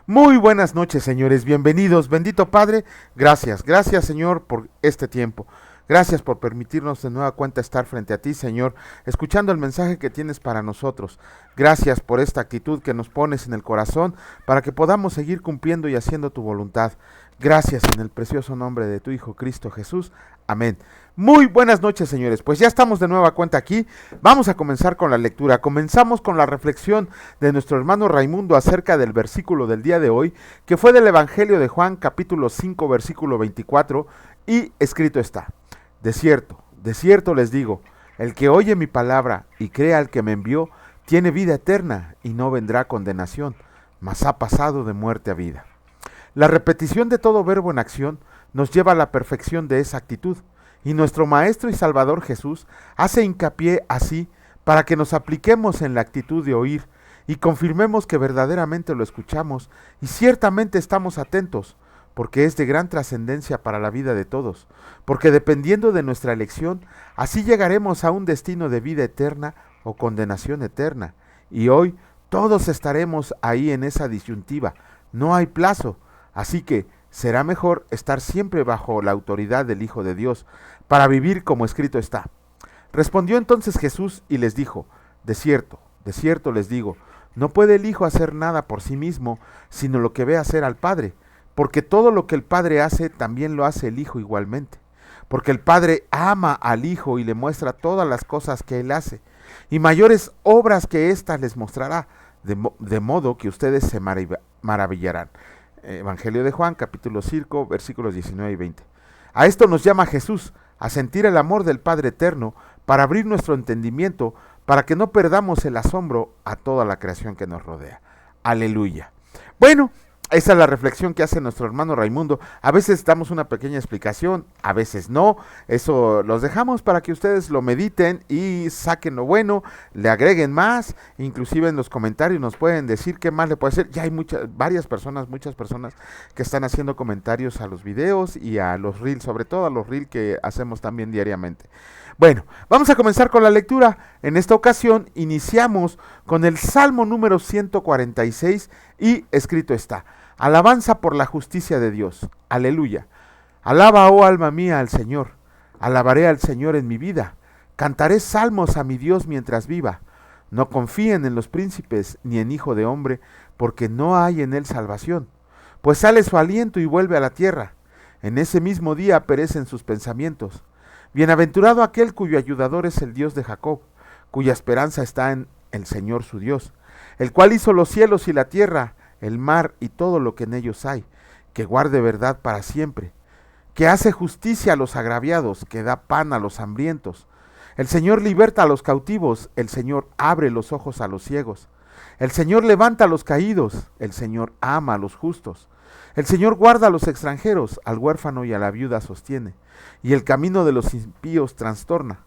Muy buenas noches, señores, bienvenidos, bendito Padre, gracias Señor por este tiempo. Gracias por permitirnos de nueva cuenta estar frente a ti, Señor, escuchando el mensaje que tienes para nosotros. Gracias por esta actitud que nos pones en el corazón para que podamos seguir cumpliendo y haciendo tu voluntad. Gracias en el precioso nombre de tu Hijo Cristo Jesús. Amén. Muy buenas noches, señores. Pues ya estamos de nueva cuenta aquí. Vamos a comenzar con la lectura. Comenzamos con la reflexión de nuestro hermano Raimundo acerca del versículo del día de hoy, que fue del Evangelio de Juan, capítulo 5, versículo 24, y escrito está: de cierto les digo, el que oye mi palabra y crea al que me envió, tiene vida eterna y no vendrá a condenación, mas ha pasado de muerte a vida. La repetición de todo verbo en acción nos lleva a la perfección de esa actitud, y nuestro Maestro y Salvador Jesús hace hincapié así para que nos apliquemos en la actitud de oír y confirmemos que verdaderamente lo escuchamos y ciertamente estamos atentos, porque es de gran trascendencia para la vida de todos, porque dependiendo de nuestra elección, así llegaremos a un destino de vida eterna o condenación eterna, y hoy todos estaremos ahí en esa disyuntiva, no hay plazo. Así que será mejor estar siempre bajo la autoridad del Hijo de Dios, para vivir como escrito está. Respondió entonces Jesús y les dijo: de cierto les digo, no puede el Hijo hacer nada por sí mismo, sino lo que ve hacer al Padre, porque todo lo que el Padre hace, también lo hace el Hijo igualmente. Porque el Padre ama al Hijo y le muestra todas las cosas que Él hace, y mayores obras que éstas les mostrará, de modo que ustedes se maravillarán. Evangelio de Juan, capítulo 5, versículos 19 y 20. A esto nos llama Jesús, a sentir el amor del Padre eterno, para abrir nuestro entendimiento, para que no perdamos el asombro a toda la creación que nos rodea. Aleluya. Bueno, esa es la reflexión que hace nuestro hermano Raimundo. A veces damos una pequeña explicación, a veces no. Eso los dejamos para que ustedes lo mediten y saquen lo bueno, le agreguen más. Inclusive en los comentarios nos pueden decir qué más le puede hacer. Ya hay muchas personas que están haciendo comentarios a los videos y a los reels, sobre todo a los reels que hacemos también diariamente. Bueno, vamos a comenzar con la lectura. En esta ocasión iniciamos con el Salmo número 146 y escrito está: alabanza por la justicia de Dios. Aleluya. Alaba, oh alma mía, al Señor. Alabaré al Señor en mi vida. Cantaré salmos a mi Dios mientras viva. No confíen en los príncipes ni en hijo de hombre, porque no hay en él salvación. Pues sale su aliento y vuelve a la tierra. En ese mismo día perecen sus pensamientos. Bienaventurado aquel cuyo ayudador es el Dios de Jacob, cuya esperanza está en el Señor su Dios, el cual hizo los cielos y la tierra, el mar y todo lo que en ellos hay, que guarde verdad para siempre, que hace justicia a los agraviados, que da pan a los hambrientos. El Señor liberta a los cautivos, el Señor abre los ojos a los ciegos. El Señor levanta a los caídos, el Señor ama a los justos. El Señor guarda a los extranjeros, al huérfano y a la viuda sostiene, y el camino de los impíos trastorna.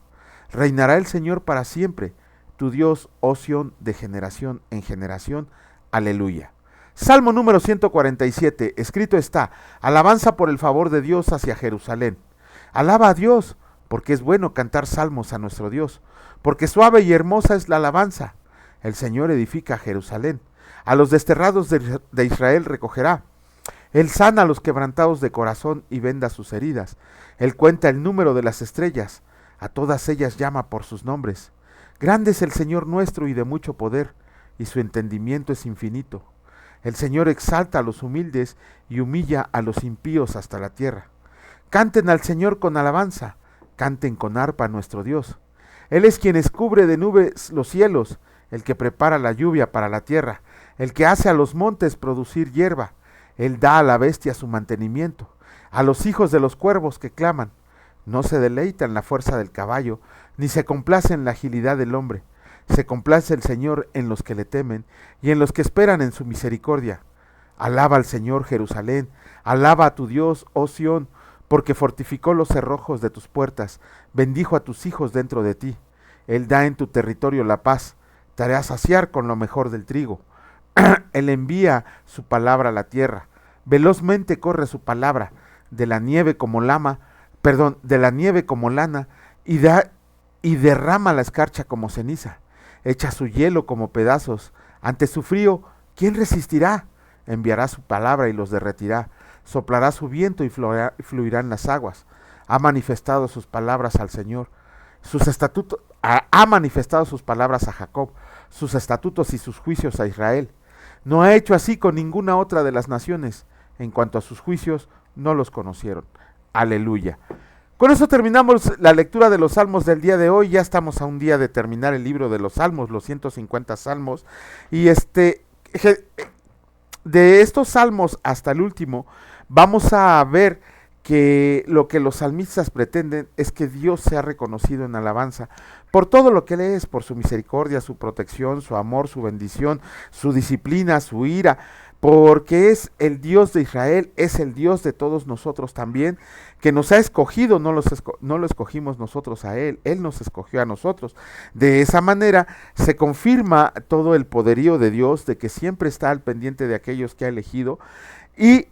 Reinará el Señor para siempre, tu Dios, oh Sión, de generación en generación. Aleluya. Salmo número 147, escrito está: alabanza por el favor de Dios hacia Jerusalén. Alaba a Dios, porque es bueno cantar salmos a nuestro Dios, porque suave y hermosa es la alabanza. El Señor edifica a Jerusalén, a los desterrados de Israel recogerá. Él sana a los quebrantados de corazón y venda sus heridas. Él cuenta el número de las estrellas, a todas ellas llama por sus nombres. Grande es el Señor nuestro y de mucho poder, y su entendimiento es infinito. El Señor exalta a los humildes y humilla a los impíos hasta la tierra. Canten al Señor con alabanza, canten con arpa a nuestro Dios. Él es quien escubre de nubes los cielos, el que prepara la lluvia para la tierra, el que hace a los montes producir hierba. Él da a la bestia su mantenimiento, a los hijos de los cuervos que claman. No se deleita en la fuerza del caballo, ni se complace en la agilidad del hombre. Se complace el Señor en los que le temen, y en los que esperan en su misericordia. Alaba al Señor, Jerusalén, alaba a tu Dios, oh Sión, porque fortificó los cerrojos de tus puertas, bendijo a tus hijos dentro de ti. Él da en tu territorio la paz, te hará saciar con lo mejor del trigo. Él envía su palabra a la tierra, velozmente corre su palabra, de la nieve como lana, y derrama la escarcha como ceniza, echa su hielo como pedazos. Ante su frío, ¿quién resistirá? enviará su palabra y los derretirá, soplará su viento y fluirán las aguas. Ha manifestado sus palabras al Señor, sus estatutos, ha manifestado sus palabras a Jacob, sus estatutos y sus juicios a Israel. No ha hecho así con ninguna otra de las naciones. En cuanto a sus juicios, no los conocieron. Aleluya. Con eso terminamos la lectura de los salmos del día de hoy. Ya estamos a un día de terminar el libro de los salmos, los 150 salmos. Y de estos salmos hasta el último, vamos a ver que lo que los salmistas pretenden es que Dios sea reconocido en alabanza por todo lo que Él es, por su misericordia, su protección, su amor, su bendición, su disciplina, su ira, porque es el Dios de Israel, es el Dios de todos nosotros también, que nos ha escogido, no lo escogimos nosotros a Él nos escogió a nosotros. De esa manera se confirma todo el poderío de Dios, de que siempre está al pendiente de aquellos que ha elegido, y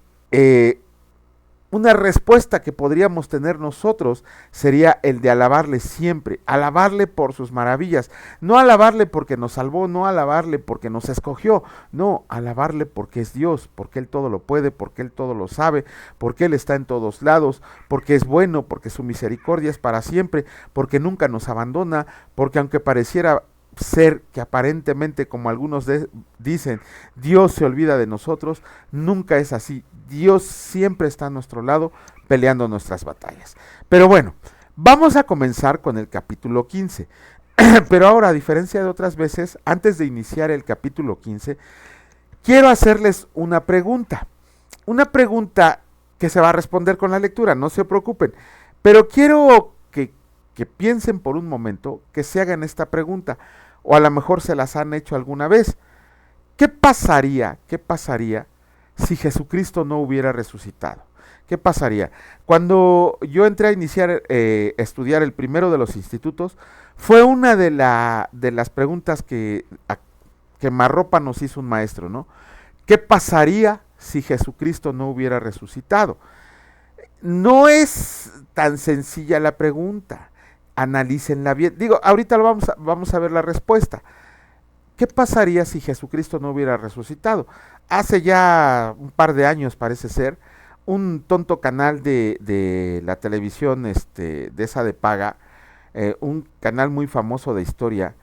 una respuesta que podríamos tener nosotros sería el de alabarle siempre, alabarle por sus maravillas, no alabarle porque nos salvó, no alabarle porque nos escogió, no, alabarle porque es Dios, porque Él todo lo puede, porque Él todo lo sabe, porque Él está en todos lados, porque es bueno, porque su misericordia es para siempre, porque nunca nos abandona, porque aunque pareciera ser que aparentemente, como algunos dicen, Dios se olvida de nosotros, nunca es así. Dios siempre está a nuestro lado peleando nuestras batallas. Pero bueno, vamos a comenzar con el capítulo 15. Pero ahora, a diferencia de otras veces, antes de iniciar el capítulo 15, quiero hacerles una pregunta. Una pregunta que se va a responder con la lectura, no se preocupen. Pero quiero que piensen por un momento, que se hagan esta pregunta, o a lo mejor se las han hecho alguna vez. ¿Qué pasaría si Jesucristo no hubiera resucitado? ¿Qué pasaría? Cuando yo entré a iniciar estudiar el primero de los institutos, fue una de las preguntas que Marropa nos hizo un maestro, ¿no? ¿Qué pasaría si Jesucristo no hubiera resucitado? No es tan sencilla la pregunta. Analícenla bien. Digo, ahorita vamos a ver la respuesta. ¿Qué pasaría si Jesucristo no hubiera resucitado? Hace ya un par de años, parece ser, un tonto canal de la televisión, de esa de paga, un canal muy famoso de historia,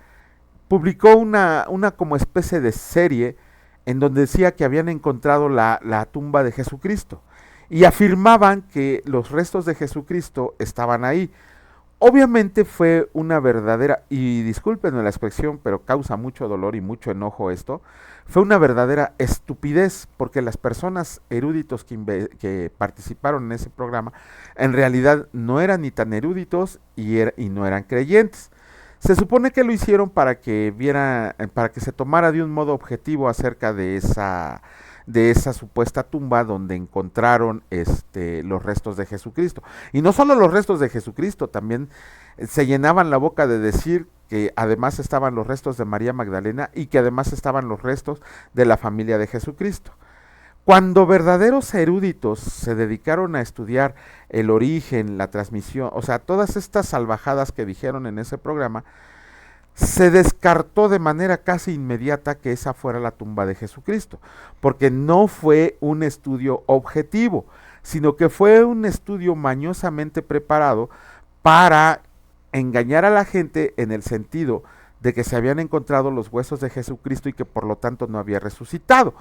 publicó una como especie de serie en donde decía que habían encontrado la tumba de Jesucristo y afirmaban que los restos de Jesucristo estaban ahí. Obviamente fue una verdadera, y discúlpenme la expresión, pero causa mucho dolor y mucho enojo esto, fue una verdadera estupidez, porque las personas eruditos que participaron en ese programa, en realidad no eran ni tan eruditos y no eran creyentes. Se supone que lo hicieron para que se tomara de un modo objetivo acerca de esa supuesta tumba donde encontraron los restos de Jesucristo. Y no solo los restos de Jesucristo, también se llenaban la boca de decir que además estaban los restos de María Magdalena y que además estaban los restos de la familia de Jesucristo. Cuando verdaderos eruditos se dedicaron a estudiar el origen, la transmisión, o sea, todas estas salvajadas que dijeron en ese programa, se descartó de manera casi inmediata que esa fuera la tumba de Jesucristo, porque no fue un estudio objetivo, sino que fue un estudio mañosamente preparado para engañar a la gente en el sentido de que se habían encontrado los huesos de Jesucristo y que por lo tanto no había resucitado.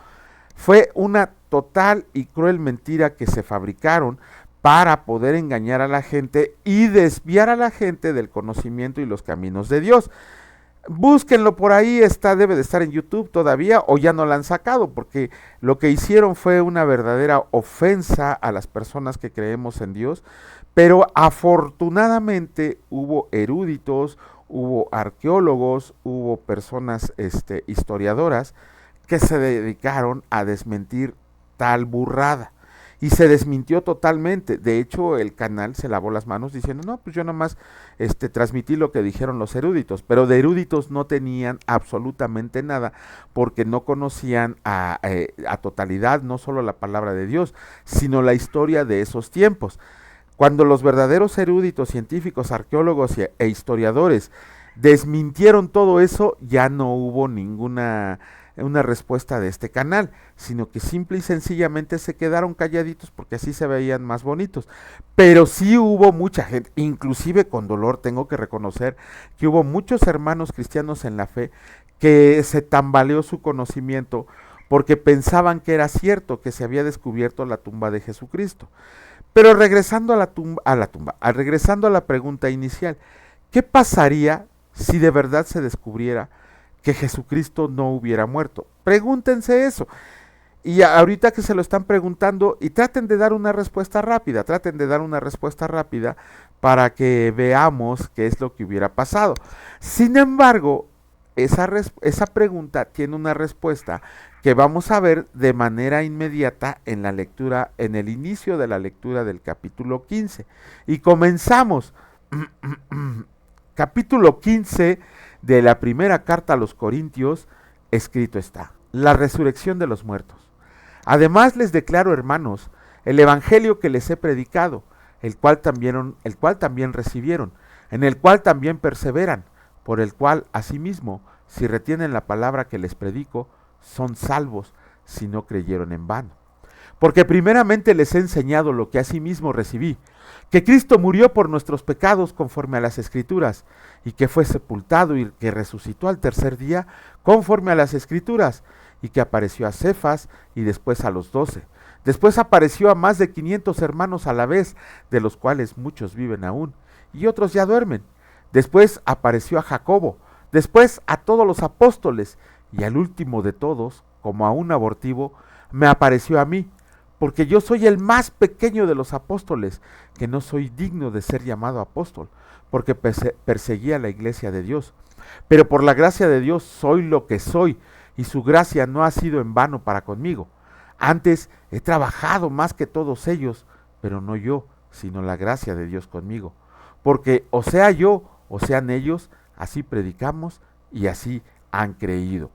Fue una total y cruel mentira que se fabricaron para poder engañar a la gente y desviar a la gente del conocimiento y los caminos de Dios. Búsquenlo por ahí, debe de estar en YouTube todavía, o ya no la han sacado, porque lo que hicieron fue una verdadera ofensa a las personas que creemos en Dios, pero afortunadamente hubo eruditos, hubo arqueólogos, hubo personas historiadoras que se dedicaron a desmentir tal burrada. Y se desmintió totalmente. De hecho, el canal se lavó las manos diciendo, no, pues yo nomás transmití lo que dijeron los eruditos. Pero de eruditos no tenían absolutamente nada, porque no conocían a totalidad no solo la palabra de Dios, sino la historia de esos tiempos. Cuando los verdaderos eruditos, científicos, arqueólogos e historiadores desmintieron todo eso, ya no hubo ninguna una respuesta de este canal, sino que simple y sencillamente se quedaron calladitos porque así se veían más bonitos. Pero sí hubo mucha gente, inclusive con dolor tengo que reconocer que hubo muchos hermanos cristianos en la fe que se tambaleó su conocimiento porque pensaban que era cierto que se había descubierto la tumba de Jesucristo. Pero regresando regresando a la pregunta inicial, ¿qué pasaría si de verdad se descubriera que Jesucristo no hubiera muerto? Pregúntense eso. Y ahorita que se lo están preguntando, y traten de dar una respuesta rápida, para que veamos qué es lo que hubiera pasado. Sin embargo, esa pregunta tiene una respuesta que vamos a ver de manera inmediata en la lectura, en el inicio de la lectura del capítulo 15. Y comenzamos. Capítulo 15 de la primera carta a los Corintios, escrito está: la resurrección de los muertos. Además les declaro, hermanos, el evangelio que les he predicado, el cual también recibieron, en el cual también perseveran, por el cual asimismo, si retienen la palabra que les predico, son salvos si no creyeron en vano. Porque primeramente les he enseñado lo que asimismo recibí, que Cristo murió por nuestros pecados conforme a las Escrituras, y que fue sepultado y que resucitó al tercer día conforme a las Escrituras, y que apareció a Cefas y después a los 12. Después apareció a más de 500 hermanos a la vez, de los cuales muchos viven aún, y otros ya duermen. Después apareció a Jacobo, después a todos los apóstoles, y al último de todos, como a un abortivo, me apareció a mí, porque yo soy el más pequeño de los apóstoles, que no soy digno de ser llamado apóstol, porque perseguía la iglesia de Dios. Pero por la gracia de Dios soy lo que soy, y su gracia no ha sido en vano para conmigo. Antes he trabajado más que todos ellos, pero no yo, sino la gracia de Dios conmigo. Porque o sea yo, o sean ellos, así predicamos y así han creído.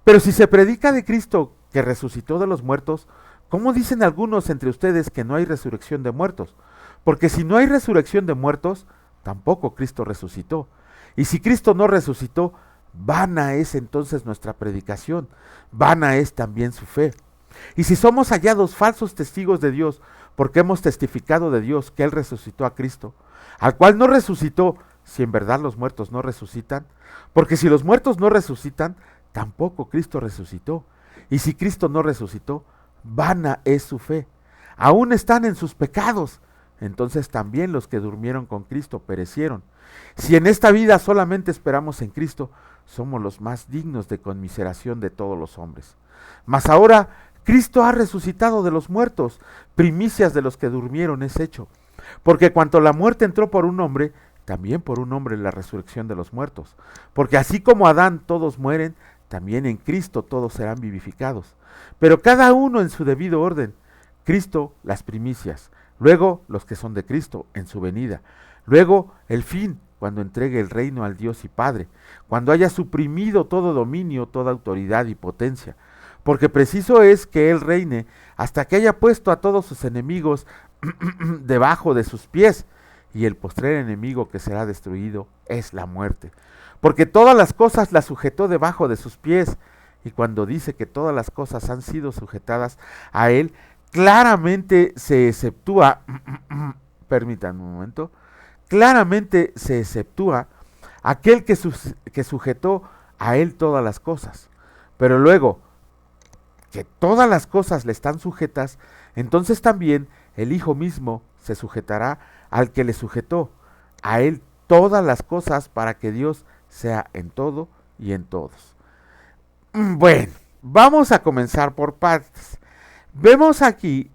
Pero si se predica de Cristo que resucitó de los muertos, ¿cómo dicen algunos entre ustedes que no hay resurrección de muertos? Porque si no hay resurrección de muertos, tampoco Cristo resucitó. Y si Cristo no resucitó, vana es entonces nuestra predicación, vana es también su fe. Y si somos hallados falsos testigos de Dios, porque hemos testificado de Dios que Él resucitó a Cristo, al cual no resucitó, si en verdad los muertos no resucitan, porque si los muertos no resucitan, tampoco Cristo resucitó. Y si Cristo no resucitó, vana es su fe. Aún están en sus pecados, entonces también los que durmieron con Cristo perecieron. Si en esta vida solamente esperamos en Cristo, somos los más dignos de conmiseración de todos los hombres. Mas ahora Cristo ha resucitado de los muertos, primicias de los que durmieron es hecho. Porque cuanto la muerte entró por un hombre, también por un hombre la resurrección de los muertos. Porque así como Adán todos mueren, también en Cristo todos serán vivificados. Pero cada uno en su debido orden. Cristo las primicias, luego los que son de Cristo en su venida, luego el fin, cuando entregue el reino al Dios y Padre, cuando haya suprimido todo dominio, toda autoridad y potencia. Porque preciso es que Él reine hasta que haya puesto a todos sus enemigos debajo de sus pies, y el postrer enemigo que será destruido es la muerte. Porque todas las cosas las sujetó debajo de sus pies, y cuando dice que todas las cosas han sido sujetadas a Él, claramente se exceptúa, permítanme un momento, claramente se exceptúa aquel que sujetó a Él todas las cosas. Pero luego, que todas las cosas le están sujetas, entonces también el Hijo mismo se sujetará al que le sujetó a Él todas las cosas, para que Dios sea en todo y en todos. Bueno, vamos a comenzar por partes. Vemos aquí,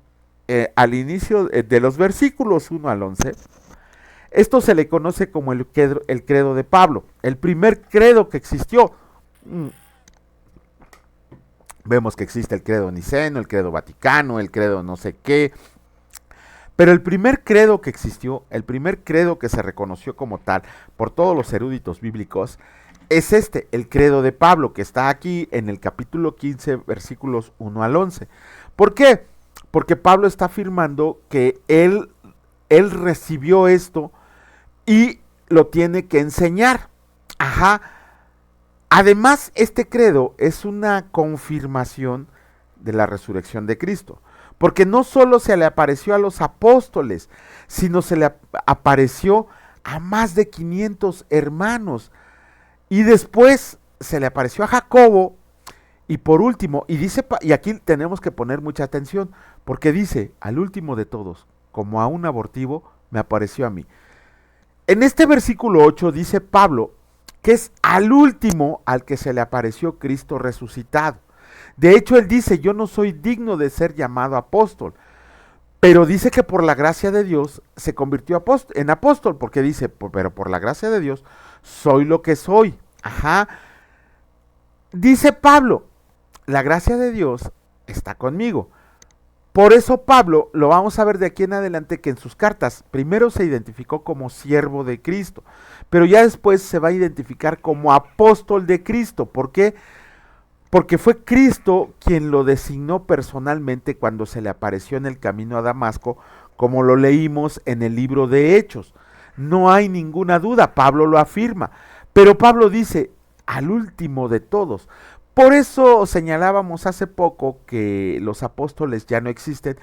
al inicio de los versículos 1 al 11, esto se le conoce como el credo de Pablo, el primer credo que existió. Vemos que existe el credo niceno, el credo vaticano, el credo no sé qué. Pero el primer credo que existió, el primer credo que se reconoció como tal por todos los eruditos bíblicos, es el credo de Pablo, que está aquí en el capítulo 15, versículos 1 al 11. ¿Por qué? Porque Pablo está afirmando que él recibió esto y lo tiene que enseñar. Ajá. Además, este credo es una confirmación de la resurrección de Cristo, porque no solo se le apareció a los apóstoles, sino se le apareció a más de 500 hermanos, y después se le apareció a Jacobo, y por último, y dice, y aquí tenemos que poner mucha atención, porque dice, al último de todos, como a un abortivo, me apareció a mí. En este versículo 8 dice Pablo que es al último al que se le apareció Cristo resucitado. De hecho, él dice, yo no soy digno de ser llamado apóstol, pero dice que por la gracia de Dios se convirtió en apóstol, porque dice, pero por la gracia de Dios soy lo que soy. Ajá. Dice Pablo, la gracia de Dios está conmigo. Por eso Pablo, lo vamos a ver de aquí en adelante, que en sus cartas primero se identificó como siervo de Cristo, pero ya después se va a identificar como apóstol de Cristo. ¿Por qué? Porque fue Cristo quien lo designó personalmente cuando se le apareció en el camino a Damasco, como lo leímos en el libro de Hechos. No hay ninguna duda, Pablo lo afirma, pero Pablo dice, al último de todos. Por eso señalábamos hace poco que los apóstoles ya no existen.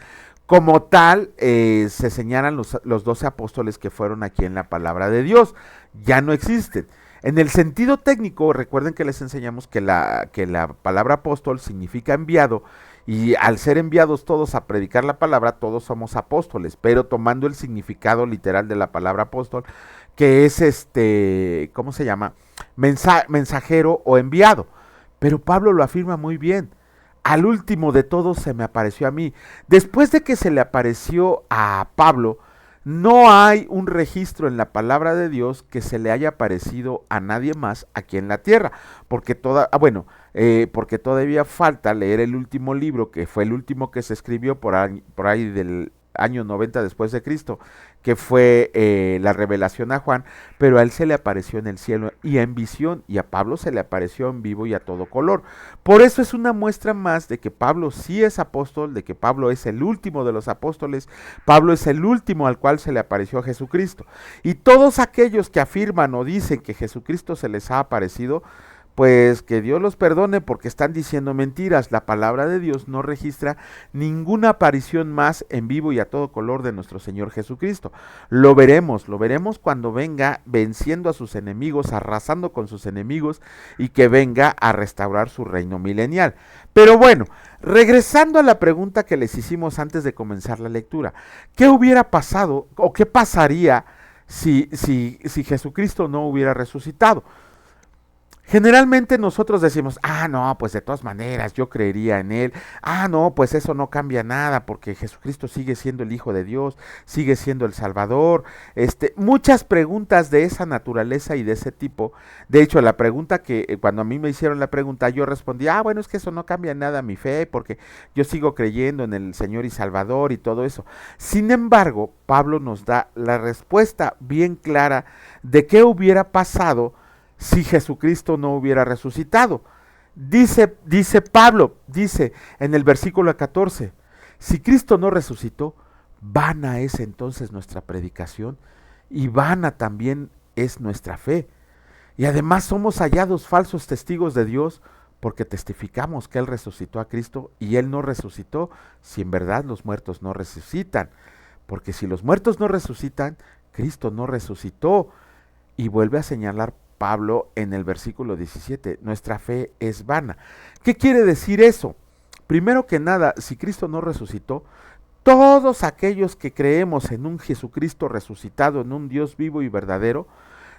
Como tal, se señalan los 12 apóstoles que fueron aquí en la palabra de Dios. Ya no existen. En el sentido técnico, recuerden que les enseñamos que la palabra apóstol significa enviado, y al ser enviados todos a predicar la palabra, todos somos apóstoles, pero tomando el significado literal de la palabra apóstol, que es ¿cómo se llama? Mensajero o enviado. Pero Pablo lo afirma muy bien. Al último de todos se me apareció a mí. Después de que se le apareció a Pablo, no hay un registro en la palabra de Dios que se le haya aparecido a nadie más aquí en la tierra, porque porque todavía falta leer el último libro, que fue el último que se escribió por ahí del año 90 después de Cristo, que fue la revelación a Juan, pero a él se le apareció en el cielo y en visión, y a Pablo se le apareció en vivo y a todo color. Por eso es una muestra más de que Pablo sí es apóstol, de que Pablo es el último de los apóstoles, Pablo es el último al cual se le apareció a Jesucristo. Y todos aquellos que afirman o dicen que Jesucristo se les ha aparecido, pues que Dios los perdone, porque están diciendo mentiras. La palabra de Dios no registra ninguna aparición más en vivo y a todo color de nuestro Señor Jesucristo. Lo veremos cuando venga venciendo a sus enemigos, arrasando con sus enemigos, y que venga a restaurar su reino milenial. Pero bueno, regresando a la pregunta que les hicimos antes de comenzar la lectura, ¿qué hubiera pasado o qué pasaría si Jesucristo no hubiera resucitado? Generalmente nosotros decimos, no, pues de todas maneras yo creería en él, no, pues eso no cambia nada porque Jesucristo sigue siendo el Hijo de Dios, sigue siendo el Salvador. Muchas preguntas de esa naturaleza y de ese tipo. De hecho, la pregunta que cuando a mí me hicieron la pregunta, yo respondí, bueno, es que eso no cambia nada mi fe porque yo sigo creyendo en el Señor y Salvador y todo eso. Sin embargo, Pablo nos da la respuesta bien clara de qué hubiera pasado si Jesucristo no hubiera resucitado. Dice Pablo, dice en el versículo 14, si Cristo no resucitó, vana es entonces nuestra predicación y vana también es nuestra fe. Y además somos hallados falsos testigos de Dios, porque testificamos que Él resucitó a Cristo y Él no resucitó si en verdad los muertos no resucitan. Porque si los muertos no resucitan, Cristo no resucitó. Y vuelve a señalar Pablo en el versículo 17, nuestra fe es vana. ¿Qué quiere decir eso? Primero que nada, si Cristo no resucitó, todos aquellos que creemos en un Jesucristo resucitado, en un Dios vivo y verdadero,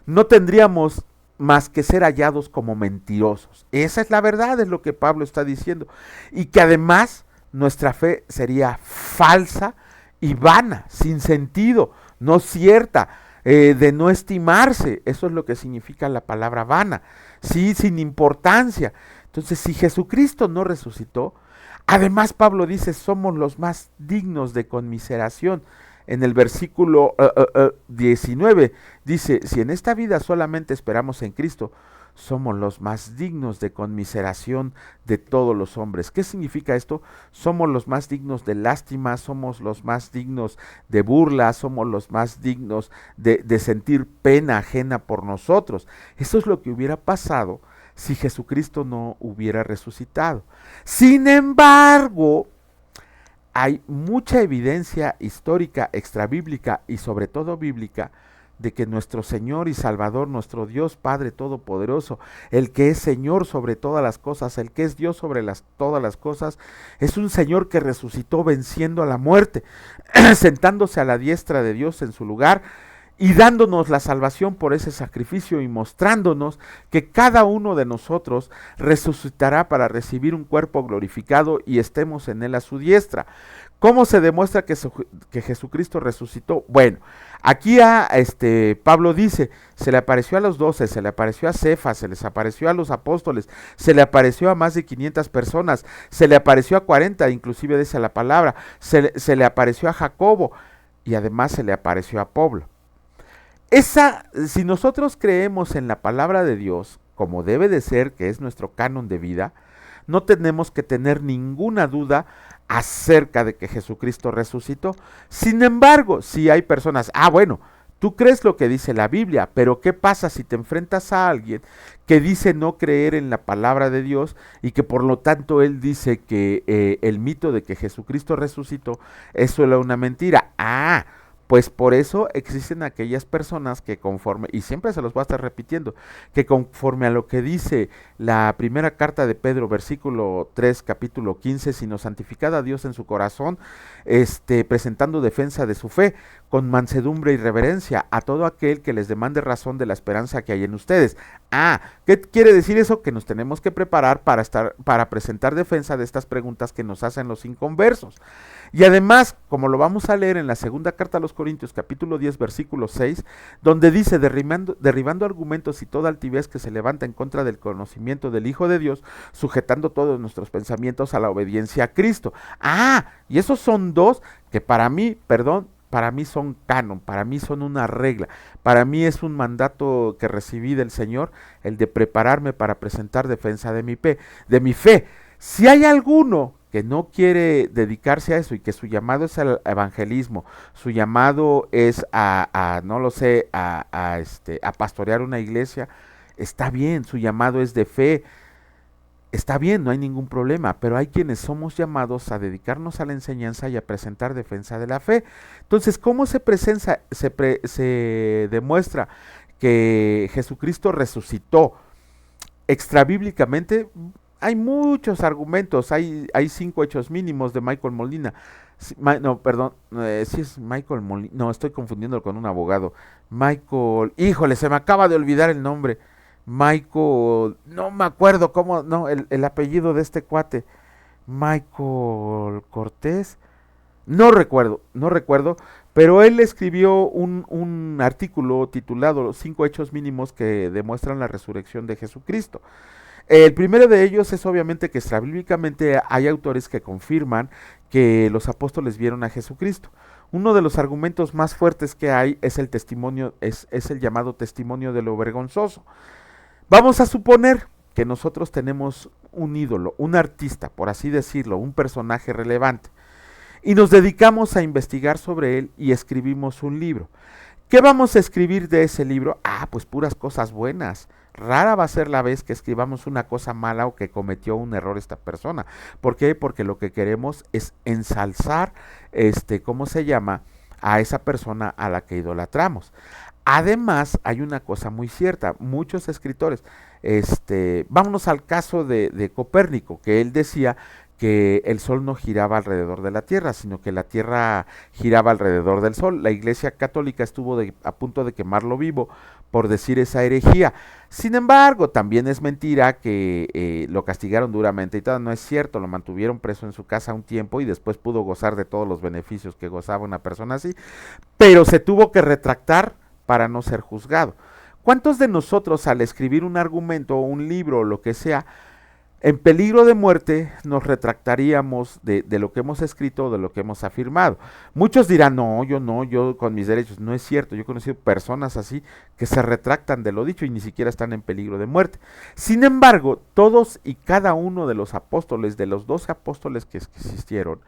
no tendríamos más que ser hallados como mentirosos. Esa es la verdad, es lo que Pablo está diciendo. Y que además nuestra fe sería falsa y vana, sin sentido, no cierta, de no estimarse. Eso es lo que significa la palabra vana, sí, sin importancia. Entonces, si Jesucristo no resucitó, además Pablo dice, somos los más dignos de conmiseración. En el versículo 19 dice, si en esta vida solamente esperamos en Cristo, somos los más dignos de conmiseración de todos los hombres. ¿Qué significa esto? Somos los más dignos de lástima, somos los más dignos de burla, somos los más dignos de sentir pena ajena por nosotros. Eso es lo que hubiera pasado si Jesucristo no hubiera resucitado. Sin embargo, hay mucha evidencia histórica, extrabíblica y sobre todo bíblica de que nuestro Señor y Salvador, nuestro Dios Padre Todopoderoso, el que es Señor sobre todas las cosas, el que es Dios sobre todas las cosas, es un Señor que resucitó venciendo a la muerte, sentándose a la diestra de Dios en su lugar y dándonos la salvación por ese sacrificio y mostrándonos que cada uno de nosotros resucitará para recibir un cuerpo glorificado y estemos en él a su diestra. ¿Cómo se demuestra que Jesucristo resucitó? Bueno, aquí Pablo dice, se le apareció a los 12, se le apareció a Cefas, se les apareció a los apóstoles, se le apareció a más de 500 personas, se le apareció a 40, inclusive dice la palabra, se le apareció a Jacobo y además se le apareció a Pablo. Si nosotros creemos en la palabra de Dios, como debe de ser, que es nuestro canon de vida, no tenemos que tener ninguna duda acerca de que Jesucristo resucitó. Sin embargo, si hay personas, bueno, tú crees lo que dice la Biblia, pero ¿qué pasa si te enfrentas a alguien que dice no creer en la palabra de Dios y que por lo tanto él dice que el mito de que Jesucristo resucitó es solo una mentira? Pues por eso existen aquellas personas que conforme, y siempre se los voy a estar repitiendo, que conforme a lo que dice la primera carta de Pedro, versículo 3, capítulo 15, sino santificad a Dios en su corazón, presentando defensa de su fe, con mansedumbre y reverencia, a todo aquel que les demande razón de la esperanza que hay en ustedes. ¿Qué quiere decir eso? Que nos tenemos que preparar para presentar defensa de estas preguntas que nos hacen los inconversos. Y además, como lo vamos a leer en la segunda carta a los Corintios, capítulo 10, versículo 6, donde dice, derribando argumentos y toda altivez que se levanta en contra del conocimiento del Hijo de Dios, sujetando todos nuestros pensamientos a la obediencia a Cristo. Y esos son dos que para mí son canon, para mí son una regla, para mí es un mandato que recibí del Señor, el de prepararme para presentar defensa de mi fe. Si hay alguno que no quiere dedicarse a eso y que su llamado es al evangelismo, su llamado es a pastorear una iglesia, está bien, su llamado es de fe, está bien, no hay ningún problema, pero hay quienes somos llamados a dedicarnos a la enseñanza y a presentar defensa de la fe. Entonces, ¿cómo se demuestra que Jesucristo resucitó? Extrabíblicamente, hay muchos argumentos, hay 5 hechos mínimos de Michael Molina. Sí es Michael Molina, no, estoy confundiendo con un abogado. Se me acaba de olvidar el nombre. Michael, no me acuerdo cómo, no, el apellido de este cuate. Michael Cortés, no recuerdo, pero él escribió un artículo titulado Los 5 hechos mínimos que demuestran la resurrección de Jesucristo. El primero de ellos es obviamente que extrabíblicamente hay autores que confirman que los apóstoles vieron a Jesucristo. Uno de los argumentos más fuertes que hay es el testimonio, es el llamado testimonio de lo vergonzoso. Vamos a suponer que nosotros tenemos un ídolo, un artista, por así decirlo, un personaje relevante, y nos dedicamos a investigar sobre él y escribimos un libro. ¿Qué vamos a escribir de ese libro? Pues puras cosas buenas. Rara va a ser la vez que escribamos una cosa mala o que cometió un error esta persona. ¿Por qué? Porque lo que queremos es ensalzar, a esa persona a la que idolatramos. Además, hay una cosa muy cierta, muchos escritores, vámonos al caso de Copérnico, que él decía que el sol no giraba alrededor de la tierra, sino que la tierra giraba alrededor del sol. La Iglesia Católica estuvo a punto de quemarlo vivo por decir esa herejía. Sin embargo, también es mentira que lo castigaron duramente y todo, no es cierto, lo mantuvieron preso en su casa un tiempo y después pudo gozar de todos los beneficios que gozaba una persona así, pero se tuvo que retractar para no ser juzgado. ¿Cuántos de nosotros al escribir un argumento o un libro o lo que sea, en peligro de muerte nos retractaríamos de lo que hemos escrito o de lo que hemos afirmado? Muchos dirán, yo con mis derechos. No es cierto, yo he conocido personas así que se retractan de lo dicho y ni siquiera están en peligro de muerte. Sin embargo, todos y cada uno de los apóstoles, de los 12 apóstoles que existieron,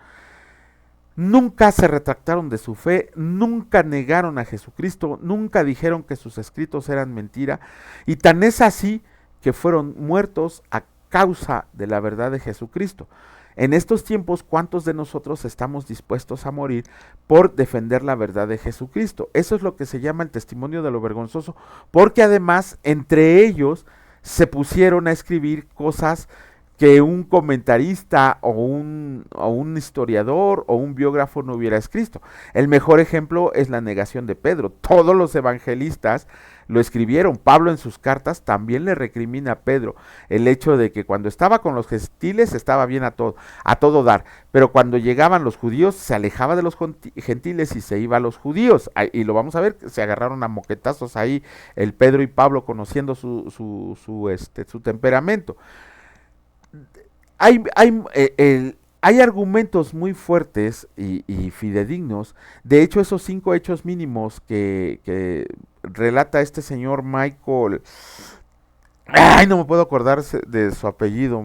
nunca se retractaron de su fe, nunca negaron a Jesucristo, nunca dijeron que sus escritos eran mentira, y tan es así que fueron muertos a causa de la verdad de Jesucristo. En estos tiempos, ¿cuántos de nosotros estamos dispuestos a morir por defender la verdad de Jesucristo? Eso es lo que se llama el testimonio de lo vergonzoso, porque además entre ellos se pusieron a escribir cosas que un comentarista o un historiador o un biógrafo no hubiera escrito. El mejor ejemplo es la negación de Pedro. Todos los evangelistas lo escribieron. Pablo en sus cartas también le recrimina a Pedro el hecho de que cuando estaba con los gentiles estaba bien a todo dar, pero cuando llegaban los judíos se alejaba de los gentiles y se iba a los judíos. Y lo vamos a ver, se agarraron a moquetazos ahí el Pedro y Pablo, conociendo su temperamento. Hay argumentos muy fuertes y fidedignos. De hecho, esos 5 hechos mínimos que relata este señor Michael, no me puedo acordar de su apellido,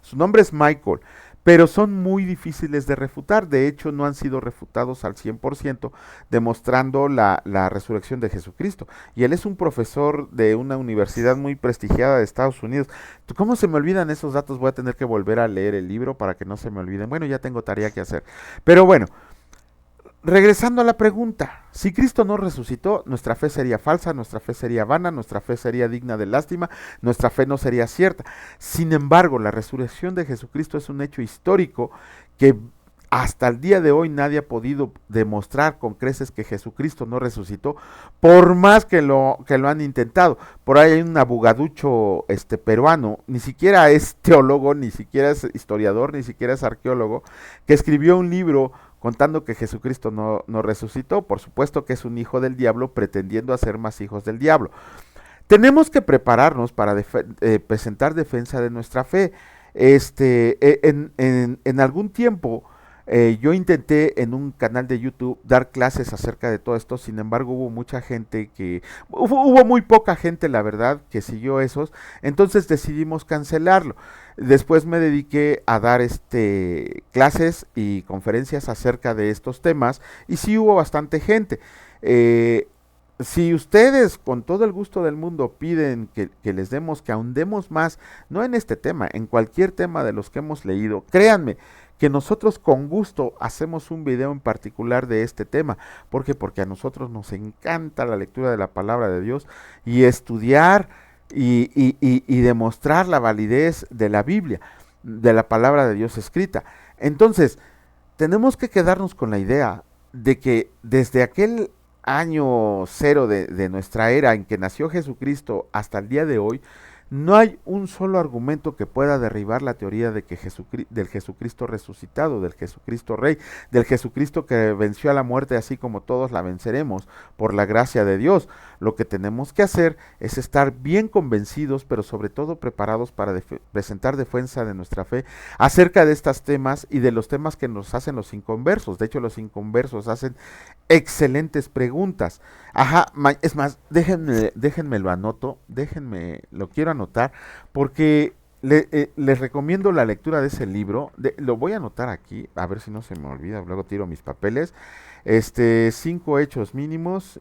su nombre es Michael, pero son muy difíciles de refutar. De hecho, no han sido refutados al 100%, demostrando la resurrección de Jesucristo. Y él es un profesor de una universidad muy prestigiada de Estados Unidos. ¿Cómo se me olvidan esos datos? Voy a tener que volver a leer el libro para que no se me olviden. Bueno, ya tengo tarea que hacer. Pero bueno, regresando a la pregunta, si Cristo no resucitó, nuestra fe sería falsa, nuestra fe sería vana, nuestra fe sería digna de lástima, nuestra fe no sería cierta. Sin embargo, la resurrección de Jesucristo es un hecho histórico que hasta el día de hoy nadie ha podido demostrar con creces que Jesucristo no resucitó, por más que lo han intentado. Por ahí hay un abogaducho peruano, ni siquiera es teólogo, ni siquiera es historiador, ni siquiera es arqueólogo, que escribió un libro contando que Jesucristo no resucitó. Por supuesto que es un hijo del diablo pretendiendo hacer más hijos del diablo. Tenemos que prepararnos para presentar defensa de nuestra fe. En algún tiempo yo intenté en un canal de YouTube dar clases acerca de todo esto. Sin embargo, hubo muy poca gente, la verdad, que siguió esos. Entonces decidimos cancelarlo. Después me dediqué a dar clases y conferencias acerca de estos temas, y sí hubo bastante gente. Si ustedes con todo el gusto del mundo piden que les demos, que ahondemos más, no en este tema, en cualquier tema de los que hemos leído, créanme que nosotros con gusto hacemos un video en particular de este tema. ¿Por qué? Porque a nosotros nos encanta la lectura de la palabra de Dios y estudiar y demostrar la validez de la Biblia, de la palabra de Dios escrita. Entonces, tenemos que quedarnos con la idea de que desde aquel año cero de nuestra era en que nació Jesucristo hasta el día de hoy, no hay un solo argumento que pueda derribar la teoría de que del Jesucristo resucitado, del Jesucristo Rey, del Jesucristo que venció a la muerte, así como todos la venceremos por la gracia de Dios. Lo que tenemos que hacer es estar bien convencidos, pero sobre todo preparados para presentar defensa de nuestra fe acerca de estos temas y de los temas que nos hacen los inconversos. De hecho, los inconversos hacen excelentes preguntas. Es más, déjenme lo anoto, lo quiero anotar, porque les recomiendo la lectura de ese libro. Lo voy a anotar aquí, a ver si no se me olvida, luego tiro mis papeles. 5 hechos mínimos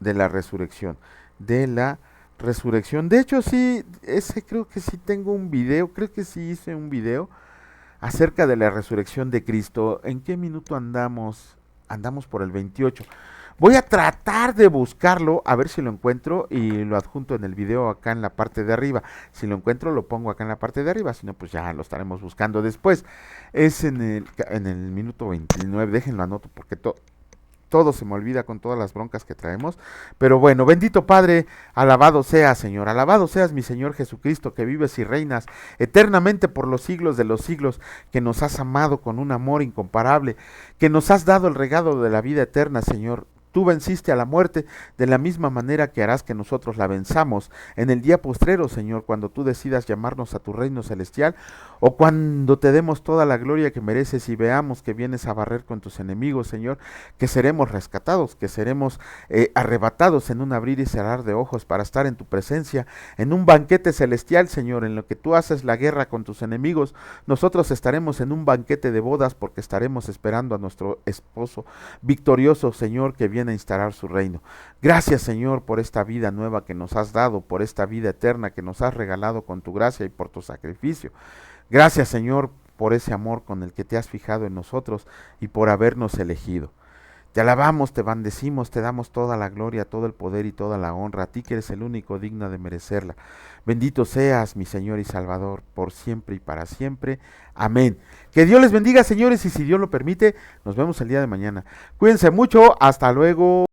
de la resurrección. De hecho, sí, creo que sí tengo un video, creo que sí hice un video acerca de la resurrección de Cristo. ¿En qué minuto andamos? Andamos por el 28. Voy a tratar de buscarlo, a ver si lo encuentro y lo adjunto en el video acá en la parte de arriba. Si lo encuentro, lo pongo acá en la parte de arriba, si no, pues ya lo estaremos buscando después. Es en el minuto 29, déjenlo anoto porque todo se me olvida con todas las broncas que traemos. Pero bueno, bendito Padre, alabado seas, Señor, alabado seas mi Señor Jesucristo, que vives y reinas eternamente por los siglos de los siglos, que nos has amado con un amor incomparable, que nos has dado el regalo de la vida eterna, Señor. Tú venciste a la muerte de la misma manera que harás que nosotros la venzamos en el día postrero, Señor, cuando tú decidas llamarnos a tu reino celestial, o cuando te demos toda la gloria que mereces y veamos que vienes a barrer con tus enemigos, Señor, que seremos rescatados, que seremos arrebatados en un abrir y cerrar de ojos para estar en tu presencia, en un banquete celestial, Señor, en lo que tú haces la guerra con tus enemigos. Nosotros estaremos en un banquete de bodas porque estaremos esperando a nuestro esposo victorioso, Señor, que viene viene a instalar su reino. Gracias, Señor, por esta vida nueva que nos has dado, por esta vida eterna que nos has regalado con tu gracia y por tu sacrificio. Gracias, Señor, por ese amor con el que te has fijado en nosotros y por habernos elegido. Te alabamos, te bendecimos, te damos toda la gloria, todo el poder y toda la honra, a ti que eres el único digno de merecerla. Bendito seas, mi Señor y Salvador, por siempre y para siempre. Amén. Que Dios les bendiga, señores, y si Dios lo permite, nos vemos el día de mañana. Cuídense mucho, hasta luego.